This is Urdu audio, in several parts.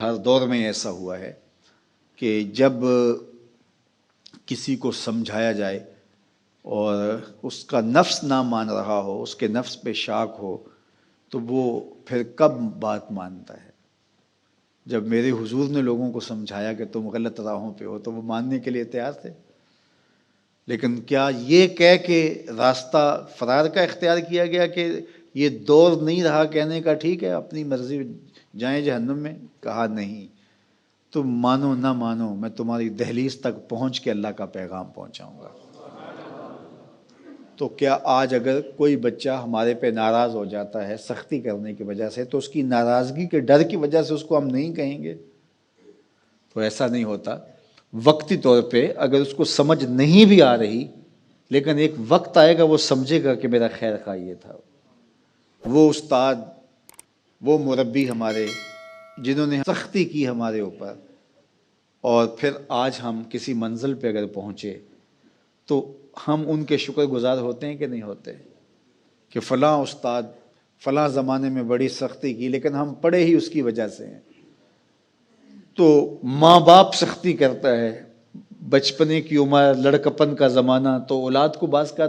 ہر دور میں ایسا ہوا ہے کہ جب کسی کو سمجھایا جائے اور اس کا نفس نہ مان رہا ہو، اس کے نفس پہ شاک ہو، تو وہ پھر کب بات مانتا ہے؟ جب میرے حضور نے لوگوں کو سمجھایا کہ تم غلط راہوں پہ ہو تو وہ ماننے کے لیے تیار تھے، لیکن کیا یہ کہہ کے راستہ فرار کا اختیار کیا گیا کہ یہ دور نہیں رہا کہنے کا ٹھیک ہے اپنی مرضی جائیں جہنم میں؟ کہا نہیں، تم مانو نہ مانو میں تمہاری دہلیز تک پہنچ کے اللہ کا پیغام پہنچاؤں گا۔ تو کیا آج اگر کوئی بچہ ہمارے پہ ناراض ہو جاتا ہے سختی کرنے کی وجہ سے، تو اس کی ناراضگی کے ڈر کی وجہ سے اس کو ہم نہیں کہیں گے؟ تو ایسا نہیں ہوتا۔ وقتی طور پہ اگر اس کو سمجھ نہیں بھی آ رہی، لیکن ایک وقت آئے گا وہ سمجھے گا کہ میرا خیر خواہ یہ تھا۔ وہ استاد، وہ مربی ہمارے جنہوں نے سختی کی ہمارے اوپر، اور پھر آج ہم کسی منزل پہ اگر پہنچے تو ہم ان کے شکر گزار ہوتے ہیں کہ نہیں ہوتے؟ کہ فلاں استاد فلاں زمانے میں بڑی سختی کی لیکن ہم پڑھے ہی اس کی وجہ سے ہیں۔ تو ماں باپ سختی کرتا ہے، بچپنے کی عمر، لڑکپن کا زمانہ، تو اولاد کو بعض کا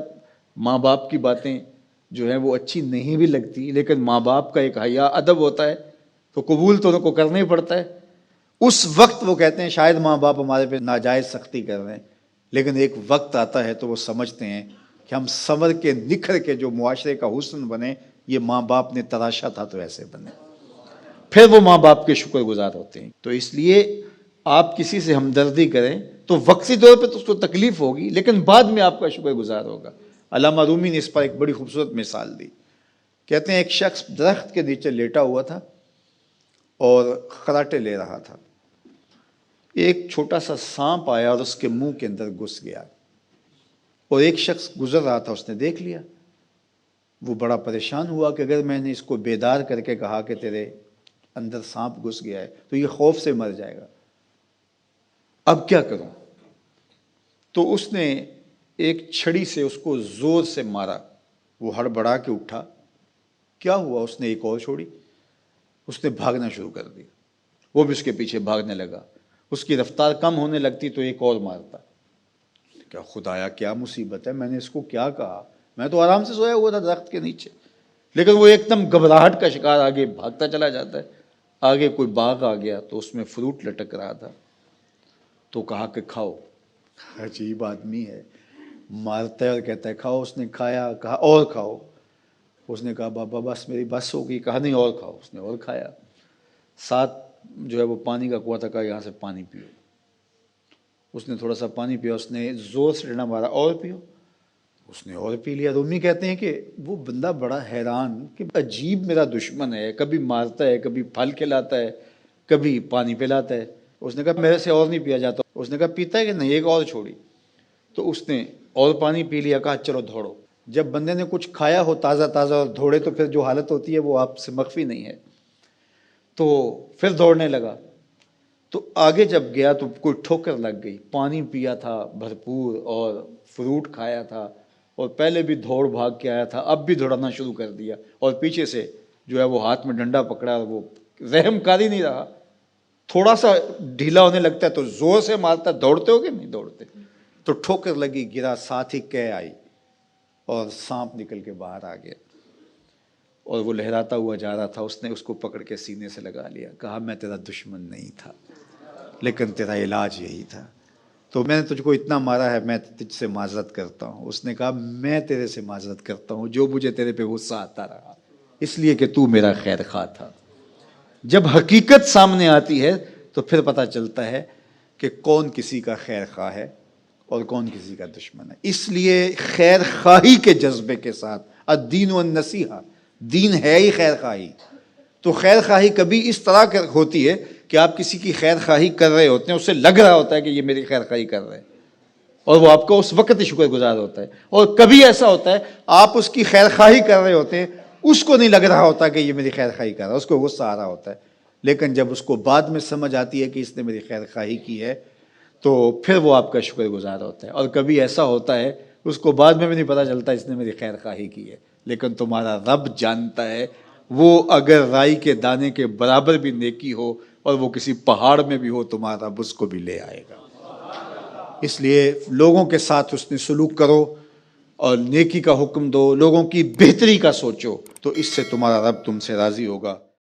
ماں باپ کی باتیں جو ہیں وہ اچھی نہیں بھی لگتی، لیکن ماں باپ کا ایک حیا ادب ہوتا ہے تو قبول تو ان کو کرنا ہی پڑتا ہے۔ اس وقت وہ کہتے ہیں شاید ماں باپ ہمارے پہ ناجائز سختی کر رہے ہیں، لیکن ایک وقت آتا ہے تو وہ سمجھتے ہیں کہ ہم سنور کے نکھر کے جو معاشرے کا حسن بنے، یہ ماں باپ نے تراشا تھا تو ایسے بنے، پھر وہ ماں باپ کے شکر گزار ہوتے ہیں۔ تو اس لیے آپ کسی سے ہمدردی کریں تو وقتی طور پہ تو اس کو تکلیف ہوگی، لیکن بعد میں آپ کا شکر گزار ہوگا۔ علامہ رومی نے اس پر ایک بڑی خوبصورت مثال دی۔ کہتے ہیں ایک شخص درخت کے نیچے لیٹا ہوا تھا اور خراٹے لے رہا تھا۔ ایک چھوٹا سا سانپ آیا اور اس کے منہ کے اندر گھس گیا، اور ایک شخص گزر رہا تھا، اس نے دیکھ لیا۔ وہ بڑا پریشان ہوا کہ اگر میں نے اس کو بیدار کر کے کہا کہ تیرے اندر سانپ گھس گیا ہے تو یہ خوف سے مر جائے گا، اب کیا کروں؟ تو اس نے ایک چھڑی سے اس کو زور سے مارا، وہ ہڑبڑا کے اٹھا۔ کیا ہوا؟ اس نے ایک اور چھوڑی، اس نے بھاگنا شروع کر دیا، وہ بھی اس کے پیچھے بھاگنے لگا۔ اس کی رفتار کم ہونے لگتی تو ایک اور مارتا۔ کیا خدایا کیا مصیبت ہے، میں نے اس کو کیا کہا؟ میں تو آرام سے سویا ہوا تھا درخت کے نیچے، لیکن وہ ایک دم گھبراہٹ کا شکار آگے بھاگتا چلا جاتا ہے۔ آگے کوئی باغ آ گیا تو اس میں فروٹ لٹک رہا تھا، تو کہا کہ کھاؤ۔ عجیب آدمی ہے، مارتا ہے اور کہتا ہے کھاؤ۔ اس نے کھایا، کہا اور کھاؤ۔ اس نے کہا بابا بس میری بس ہو گئی، کہا نہیں اور کھاؤ۔ اس نے اور کھایا۔ ساتھ جو ہے وہ پانی کا کنواں تھا، کہا یہاں سے پانی پیو۔ اس نے تھوڑا سا پانی پیا، اس نے زور سے ڈنڈا مارا، اور پیو۔ اس نے اور پی لیا۔ رومی کہتے ہیں کہ وہ بندہ بڑا حیران کہ عجیب میرا دشمن ہے، کبھی مارتا ہے، کبھی پھل کھلاتا ہے، کبھی پانی پلاتا ہے۔ اس نے کہا میرے سے اور نہیں پیا جاتا۔ اس نے کہا پیتا ہے کہ نہیں، ایک اور چھوڑی۔ تو اس نے اور پانی پی لیا، کہا چلو دوڑو۔ جب بندے نے کچھ کھایا ہو تازہ تازہ اور دوڑے تو پھر جو حالت ہوتی ہے وہ آپ سے مخفی نہیں ہے۔ تو پھر دوڑنے لگا، تو آگے جب گیا تو کوئی ٹھوکر لگ گئی۔ پانی پیا تھا بھرپور اور فروٹ کھایا تھا، اور پہلے بھی دوڑ بھاگ کے آیا تھا، اب بھی دوڑنا شروع کر دیا، اور پیچھے سے جو ہے وہ ہاتھ میں ڈنڈا پکڑا، اور وہ رحم کاری نہیں رہا۔ تھوڑا سا ڈھیلا ہونے لگتا ہے تو زور سے مارتا ہے۔ دوڑتے ہو کہ نہیں دوڑتے؟ تو ٹھوکر لگی، گرا، ساتھ ہی کہہ آئی اور سانپ نکل کے باہر آ گیا، اور وہ لہراتا ہوا جا رہا تھا۔ اس نے اس کو پکڑ کے سینے سے لگا لیا، کہا میں تیرا دشمن نہیں تھا، لیکن تیرا علاج یہی تھا۔ تو میں نے تجھ کو اتنا مارا ہے، میں تجھ سے معذرت کرتا ہوں۔ اس نے کہا میں تیرے سے معذرت کرتا ہوں جو مجھے تیرے پہ غصہ آتا رہا، اس لیے کہ تو میرا خیر خواہ تھا۔ جب حقیقت سامنے آتی ہے تو پھر پتہ چلتا ہے کہ کون کسی کا خیر خواہ ہے اور کون کسی کا دشمن ہے۔ اس لیے خیر خواہی کے جذبے کے ساتھ، الدین والنصیحہ، دین ہے ہی خیر خواہی۔ تو خیر خواہی کبھی اس طرح ہوتی ہے کہ آپ کسی کی خیر خواہی کر رہے ہوتے ہیں، اسے لگ رہا ہوتا ہے کہ یہ میری خیر خواہی کر رہے ہیں، اور وہ آپ کو اس وقت ہی شکر گزار ہوتا ہے۔ اور کبھی ایسا ہوتا ہے آپ اس کی خیر خواہی کر رہے ہوتے ہیں، اس کو نہیں لگ رہا ہوتا کہ یہ میری خیر خواہی کر رہا ہے، اس کو غصہ آ رہا ہوتا ہے، لیکن جب اس کو بعد میں سمجھ آتی ہے کہ اس نے میری خیر خواہی کی ہے تو پھر وہ آپ کا شکر گزار ہوتا ہے۔ اور کبھی ایسا ہوتا ہے اس کو بعد میں بھی نہیں پتہ چلتا اس نے میری خیر خواہی کی ہے، لیکن تمہارا رب جانتا ہے، وہ اگر رائی کے دانے کے برابر بھی نیکی ہو اور وہ کسی پہاڑ میں بھی ہو تمہارا رب اس کو بھی لے آئے گا۔ اس لیے لوگوں کے ساتھ حسن سلوک کرو اور نیکی کا حکم دو، لوگوں کی بہتری کا سوچو، تو اس سے تمہارا رب تم سے راضی ہوگا۔